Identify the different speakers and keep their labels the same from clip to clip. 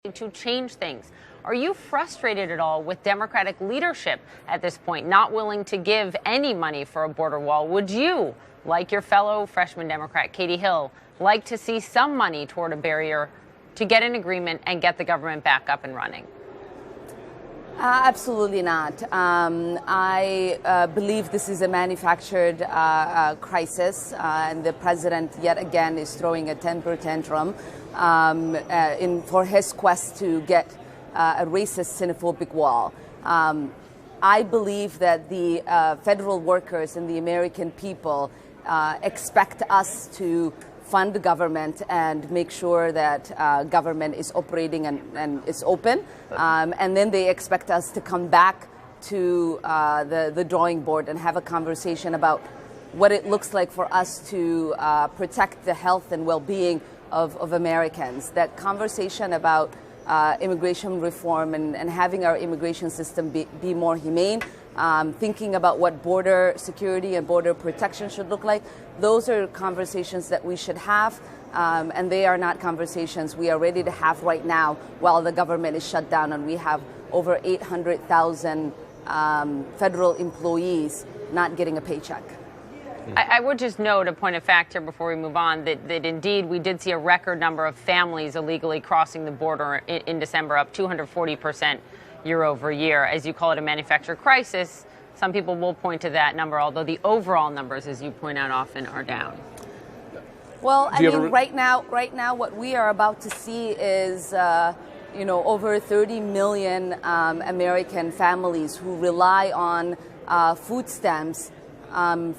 Speaker 1: to change things. Are you frustrated at all with Democratic leadership at this point, not willing to give any money for a border wall? Would you, like your fellow freshman Democrat Katie Hill, like to see some money toward a barrier to get an agreement and get the government back up and running?
Speaker 2: Absolutely not. I believe this is a manufactured crisis, and the president yet again is throwing a temper tantrum for his quest to get a racist, xenophobic wall. I believe that the federal workers and the American people expect us to fund the government and make sure that government is operating and is open. And then they expect us to come back to the drawing board and have a conversation about what it looks like for us to protect the health and well-being of Americans. That conversation about immigration reform and having our immigration system be more humane, thinking about what border security and border protection should look like, those are conversations that we should have, and they are not conversations we are ready to have right now while the government is shut down and we have over 800,000 federal employees not getting a paycheck.
Speaker 1: I would just note a point of fact here before we move on that indeed we did see a record number of families illegally crossing the border in December, up 240% year over year. As you call it, a manufactured crisis, some people will point to that number, although the overall numbers, as you point out, often are down.
Speaker 2: Well, I mean, right now, what we are about to see is over 30 million American families who rely on food stamps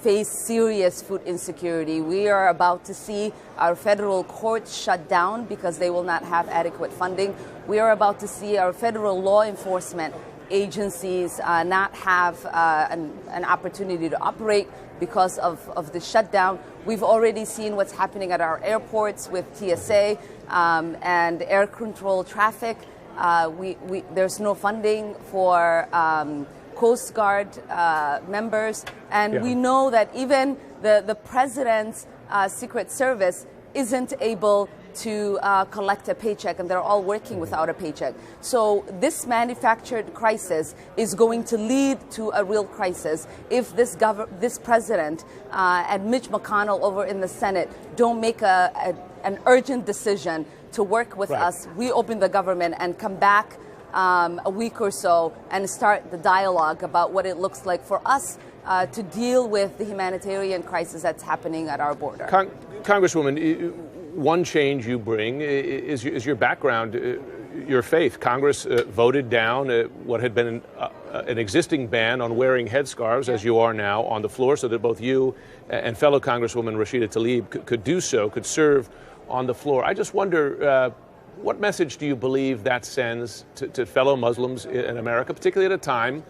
Speaker 2: face serious food insecurity. We are about to see our federal courts shut down because they will not have adequate funding. We are about to see our federal law enforcement agencies not have an opportunity to operate because of the shutdown. We've already seen what's happening at our airports with TSA and air control traffic. There's no funding for Coast Guard members, and we know that even the president's Secret Service isn't able to collect a paycheck, and they're all working without a paycheck. So this manufactured crisis is going to lead to a real crisis if this president and Mitch McConnell over in the Senate don't make an urgent decision to work with us, reopen the government, and come back a week or so and start the dialogue about what it looks like for us to deal with the humanitarian crisis that's happening at our border.
Speaker 3: Congresswoman, one change you bring is your background, your faith. Congress voted down what had been an existing ban on wearing headscarves, as you are now, on the floor, so that both you and fellow Congresswoman Rashida Tlaib could do so, could serve on the floor. I just wonder, what message do you believe that sends to fellow Muslims in America, particularly at a time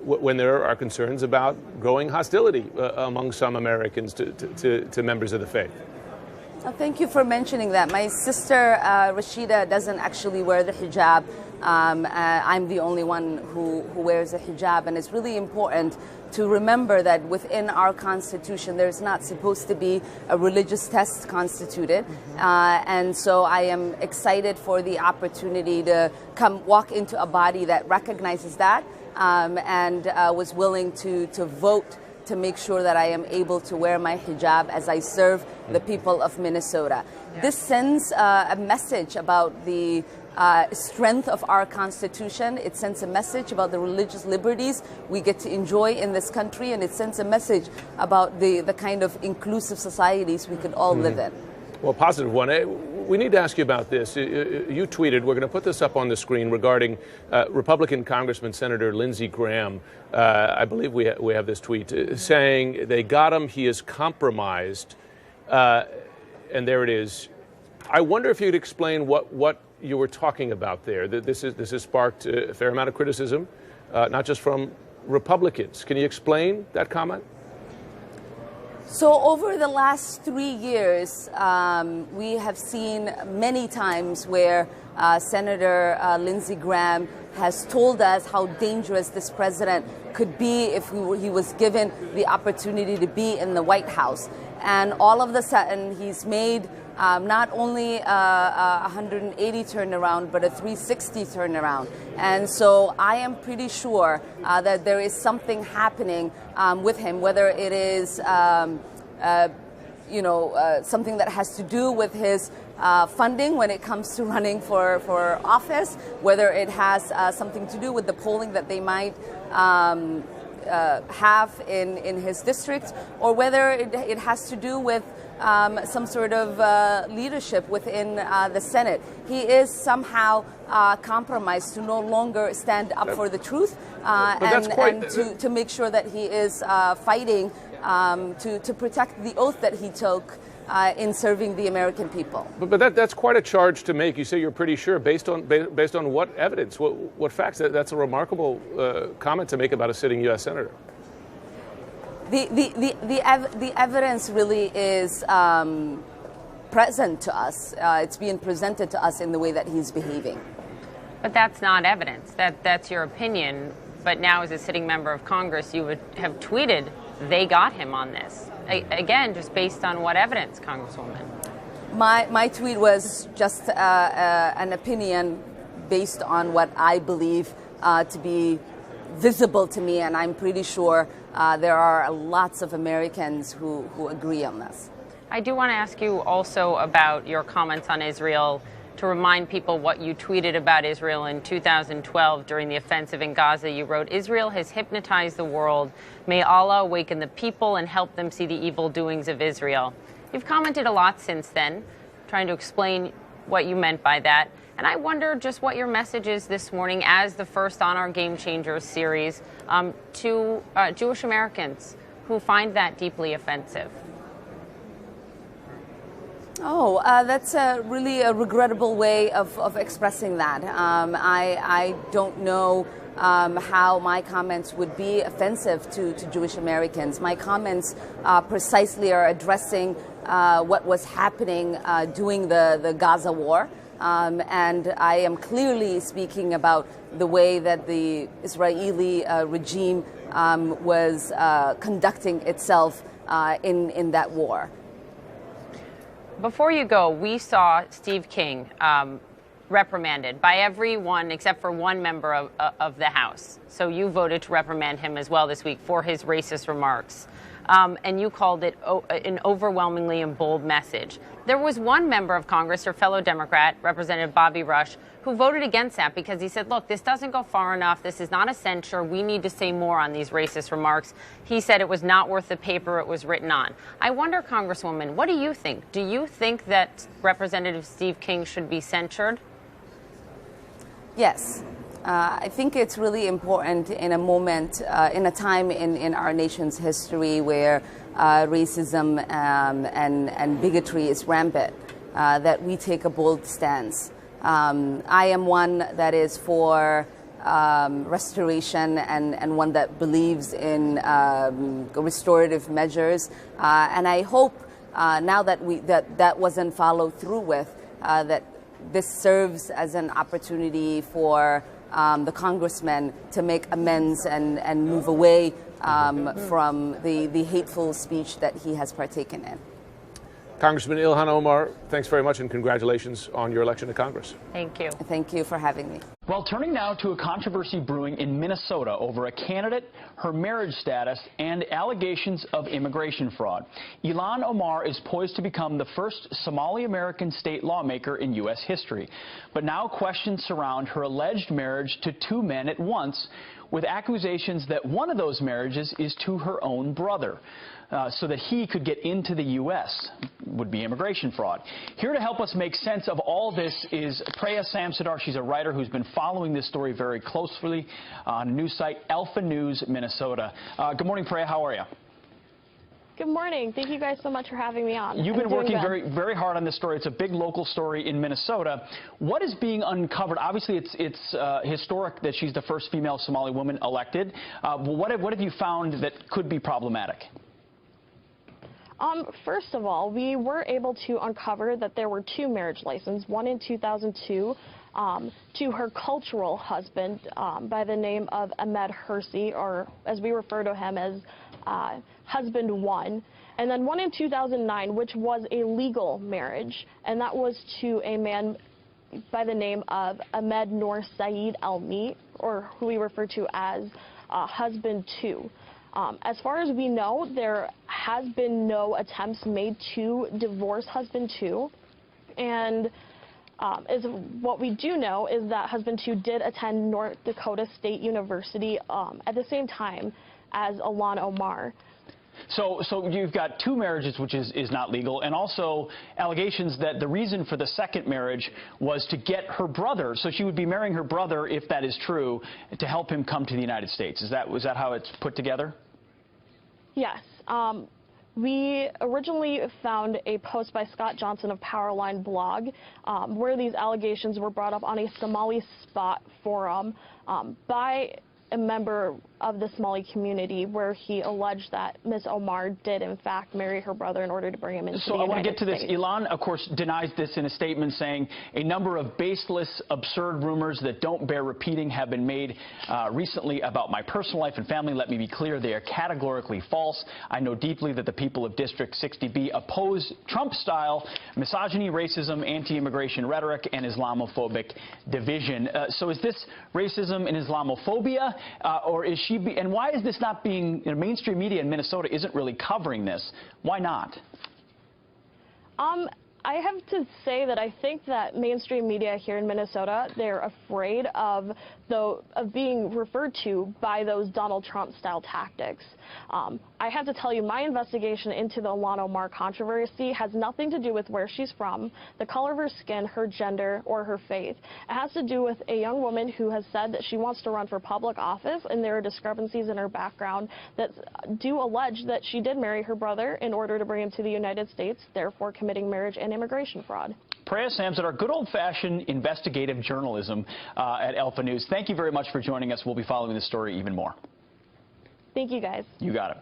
Speaker 3: when there are concerns about growing hostility among some Americans to members of the faith?
Speaker 2: Well, thank you for mentioning that. My sister Rashida doesn't actually wear the hijab. I'm the only one who wears a hijab, and it's really important to remember that within our Constitution there's not supposed to be a religious test constituted, and so I am excited for the opportunity to walk into a body that recognizes that and was willing to vote to make sure that I am able to wear my hijab as I serve the people of Minnesota. This sends a message about the strength of our Constitution. It sends a message about the religious liberties we get to enjoy in this country, and it sends a message about the kind of inclusive societies we could all live in.
Speaker 3: Well, positive one. We need to ask you about this. You tweeted, we're going to put this up on the screen, regarding Republican Congressman Senator Lindsey Graham. I believe we have this tweet saying they got him, he is compromised. And there it is. I wonder if you'd explain what you were talking about there. This has sparked a fair amount of criticism, not just from Republicans. Can you explain that comment?
Speaker 2: So over the last 3 years, we have seen many times where Senator Lindsey Graham has told us how dangerous this president could be if he was given the opportunity to be in the White House. And all of a sudden, he's made not only a 180 turnaround, but a 360 turnaround. And so I am pretty sure that there is something happening with him, whether it is something that has to do with his funding when it comes to running for office, whether it has something to do with the polling that they might have in his district, or whether it has to do with some sort of leadership within the Senate. He is somehow compromised to no longer stand up for the truth and to make sure that he is fighting to protect the oath that he took in serving the American people.
Speaker 3: But that's quite a charge to make. You say you're pretty sure. Based on what evidence? What facts? That's a remarkable comment to make about a sitting U.S. senator.
Speaker 2: The evidence really is present to us. It's being presented to us in the way that he's behaving.
Speaker 1: But that's not evidence. That's your opinion. But now, as a sitting member of Congress, you would have tweeted, "They got him on this." Again, just based on what evidence, Congresswoman?
Speaker 2: My tweet was just an opinion based on what I believe to be visible to me, and I'm pretty sure there are lots of Americans who agree on this.
Speaker 1: I do want to ask you also about your comments on Israel, to remind people what you tweeted about Israel in 2012 during the offensive in Gaza. You wrote, "Israel has hypnotized the world. May Allah awaken the people and help them see the evil doings of Israel." You've commented a lot since then, trying to explain what you meant by that. And I wonder just what your message is this morning as the first on our Game Changers series to Jewish Americans who find that deeply offensive.
Speaker 2: Oh, that's really a regrettable way of expressing that. I don't know how my comments would be offensive to Jewish Americans. My comments precisely are addressing what was happening during the Gaza war. And I am clearly speaking about the way that the Israeli regime was conducting itself in that war.
Speaker 1: Before you go, we saw Steve King reprimanded by everyone except for one member of the House. So you voted to reprimand him as well this week for his racist remarks. And you called it an overwhelmingly and bold message. There was one member of Congress, your fellow Democrat, Representative Bobby Rush, who voted against that because he said, look, this doesn't go far enough. This is not a censure. We need to say more on these racist remarks. He said it was not worth the paper it was written on. I wonder, Congresswoman, what do you think? Do you think that Representative Steve King should be censured?
Speaker 2: Yes. I think it's really important in a moment, in a time in our nation's history where racism and bigotry is rampant, that we take a bold stance. I am one that is for restoration and one that believes in restorative measures. And I hope now that that wasn't followed through with, that this serves as an opportunity for the congressman to make amends and move away from the hateful speech that he has partaken in.
Speaker 3: Congressman Ilhan Omar, thanks very much and congratulations on your election to Congress.
Speaker 1: Thank you.
Speaker 2: Thank you for having me.
Speaker 4: Well, turning now to a controversy brewing in Minnesota over a candidate, her marriage status, and allegations of immigration fraud. Ilhan Omar is poised to become the first Somali-American state lawmaker in U.S. history. But now questions surround her alleged marriage to two men at once, with accusations that one of those marriages is to her own brother. So that he could get into the U.S. would be immigration fraud. Here to help us make sense of all this is Preya Samsudar. She's a writer who's been following this story very closely on a news site, Alpha News, Minnesota. Good morning, Preya. How are you?
Speaker 5: Good morning. Thank you guys so much for having me on.
Speaker 4: You've been working very hard on this story. It's a big local story in Minnesota. What is being uncovered? Obviously, it's historic that she's the first female Somali woman elected. What have you found that could be problematic?
Speaker 5: First of all, we were able to uncover that there were two marriage licenses, one in 2002 to her cultural husband by the name of Ahmed Hersey, or as we refer to him as Husband One, and then one in 2009, which was a legal marriage, and that was to a man by the name of Ahmed Noor Saeed Al-Mi, or who we refer to as Husband 2. As far as we know, there has been no attempts made to divorce Husband 2, and what we do know is that Husband 2 did attend North Dakota State University at the same time as Ilhan Omar.
Speaker 4: So you've got two marriages, which is not legal, and also allegations that the reason for the second marriage was to get her brother, so she would be marrying her brother, if that is true, to help him come to the United States. Was that how it's put together?
Speaker 5: Yes. We originally found a post by Scott Johnson of Powerline blog where these allegations were brought up on a Somali Spot forum by a member of the Somali community, where he alleged that Ms. Omar did in fact marry her brother in order to bring him into the United States. So I want to get to this.
Speaker 4: Ilhan, of course, denies this in a statement, saying a number of baseless, absurd rumors that don't bear repeating have been made recently about my personal life and family. Let me be clear, they are categorically false. I know deeply that the people of District 60B oppose Trump-style misogyny, racism, anti-immigration rhetoric, and Islamophobic division. So is this racism and Islamophobia, or is she, and why is this not being, mainstream media in Minnesota isn't really covering this? Why not?
Speaker 5: I have to say that I think that mainstream media here in Minnesota, they're afraid of being referred to by those Donald Trump-style tactics. I have to tell you, my investigation into the Ilhan Omar controversy has nothing to do with where she's from, the color of her skin, her gender, or her faith. It has to do with a young woman who has said that she wants to run for public office, and there are discrepancies in her background that do allege that she did marry her brother in order to bring him to the United States, therefore committing marriage and immigration fraud.
Speaker 4: Preya Samson, our good old-fashioned investigative journalism at Alpha News. Thank you very much for joining us. We'll be following this story even more.
Speaker 5: Thank you, guys.
Speaker 4: You got it.